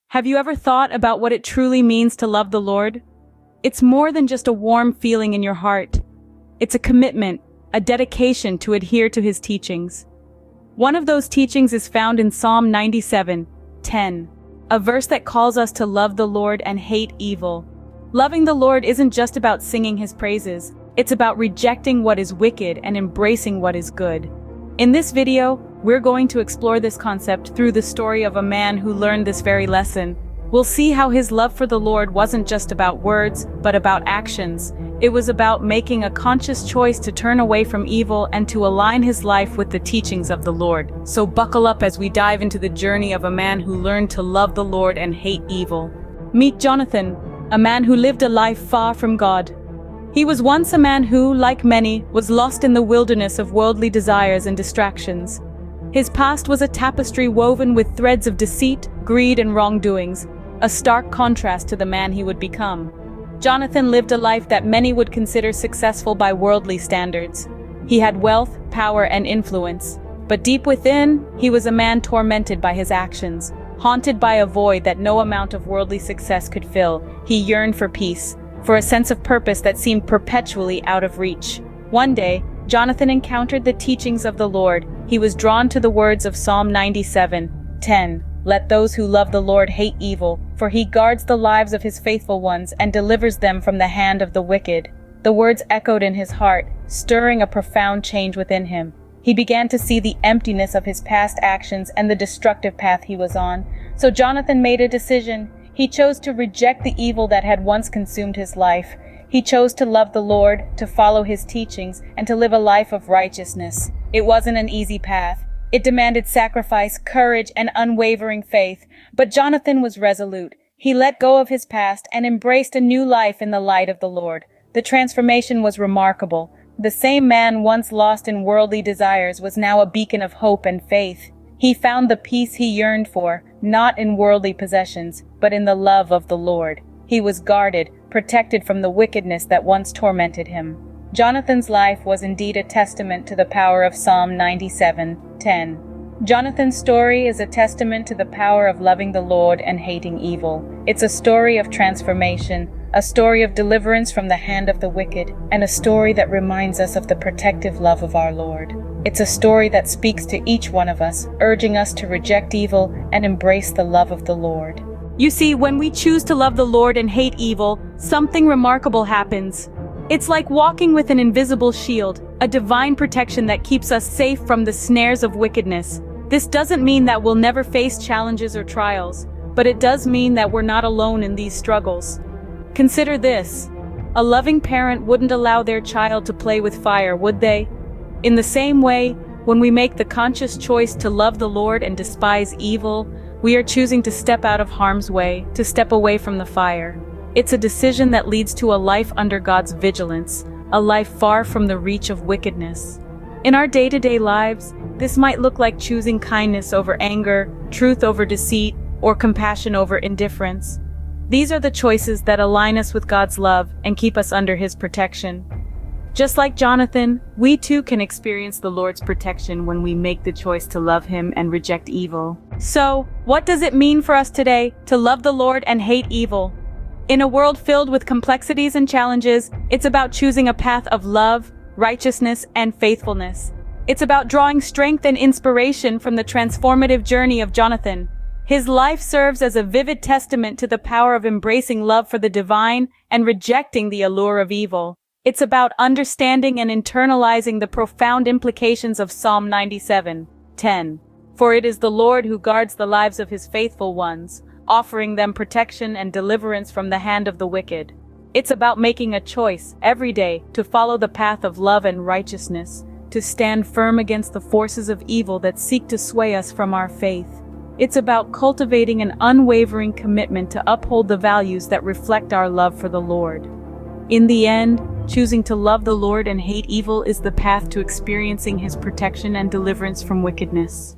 Have you ever thought about what it truly means to love the Lord? It's more than just a warm feeling in your heart. It's a commitment, a dedication to adhere to His teachings. One of those teachings is found in Psalm 97:10, a verse that calls us to love the Lord and hate evil. Loving the Lord isn't just about singing His praises, it's about rejecting what is wicked and embracing what is good. In this video, we're going to explore this concept through the story of a man who learned this very lesson. We'll see how his love for the Lord wasn't just about words, but about actions. It was about making a conscious choice to turn away from evil and to align his life with the teachings of the Lord. So buckle up as we dive into the journey of a man who learned to love the Lord and hate evil. Meet Jonathan, a man who lived a life far from God. He was once a man who, like many, was lost in the wilderness of worldly desires and distractions. His past was a tapestry woven with threads of deceit, greed, and wrongdoings, a stark contrast to the man he would become. Jonathan lived a life that many would consider successful by worldly standards. He had wealth, power, and influence. But deep within, he was a man tormented by his actions. Haunted by a void that no amount of worldly success could fill, he yearned for peace, for a sense of purpose that seemed perpetually out of reach. One day, Jonathan encountered the teachings of the Lord. He was drawn to the words of Psalm 97:10. Let those who love the Lord hate evil, for He guards the lives of His faithful ones and delivers them from the hand of the wicked. The words echoed in his heart, stirring a profound change within him. He began to see the emptiness of his past actions and the destructive path he was on. So Jonathan made a decision. He chose to reject the evil that had once consumed his life. He chose to love the Lord, to follow His teachings, and to live a life of righteousness. It wasn't an easy path. It demanded sacrifice, courage, and unwavering faith. But Jonathan was resolute. He let go of his past and embraced a new life in the light of the Lord. The transformation was remarkable. The same man once lost in worldly desires was now a beacon of hope and faith. He found the peace he yearned for, not in worldly possessions, but in the love of the Lord. He was guarded, protected from the wickedness that once tormented him. Jonathan's life was indeed a testament to the power of Psalm 97:10. Jonathan's story is a testament to the power of loving the Lord and hating evil. It's a story of transformation, a story of deliverance from the hand of the wicked, and a story that reminds us of the protective love of our Lord. It's a story that speaks to each one of us, urging us to reject evil and embrace the love of the Lord. You see, when we choose to love the Lord and hate evil, something remarkable happens. It's like walking with an invisible shield, a divine protection that keeps us safe from the snares of wickedness. This doesn't mean that we'll never face challenges or trials, but it does mean that we're not alone in these struggles. Consider this. A loving parent wouldn't allow their child to play with fire, would they? In the same way, when we make the conscious choice to love the Lord and despise evil, we are choosing to step out of harm's way, to step away from the fire. It's a decision that leads to a life under God's vigilance, a life far from the reach of wickedness. In our day-to-day lives, this might look like choosing kindness over anger, truth over deceit, or compassion over indifference. These are the choices that align us with God's love and keep us under His protection. Just like Jonathan, we too can experience the Lord's protection when we make the choice to love Him and reject evil. So, what does it mean for us today to love the Lord and hate evil? In a world filled with complexities and challenges, it's about choosing a path of love, righteousness, and faithfulness. It's about drawing strength and inspiration from the transformative journey of Jonathan. His life serves as a vivid testament to the power of embracing love for the divine and rejecting the allure of evil. It's about understanding and internalizing the profound implications of Psalm 97:10. For it is the Lord who guards the lives of His faithful ones, offering them protection and deliverance from the hand of the wicked. It's about making a choice every day to follow the path of love and righteousness, to stand firm against the forces of evil that seek to sway us from our faith. It's about cultivating an unwavering commitment to uphold the values that reflect our love for the Lord. In the end, choosing to love the Lord and hate evil is the path to experiencing His protection and deliverance from wickedness.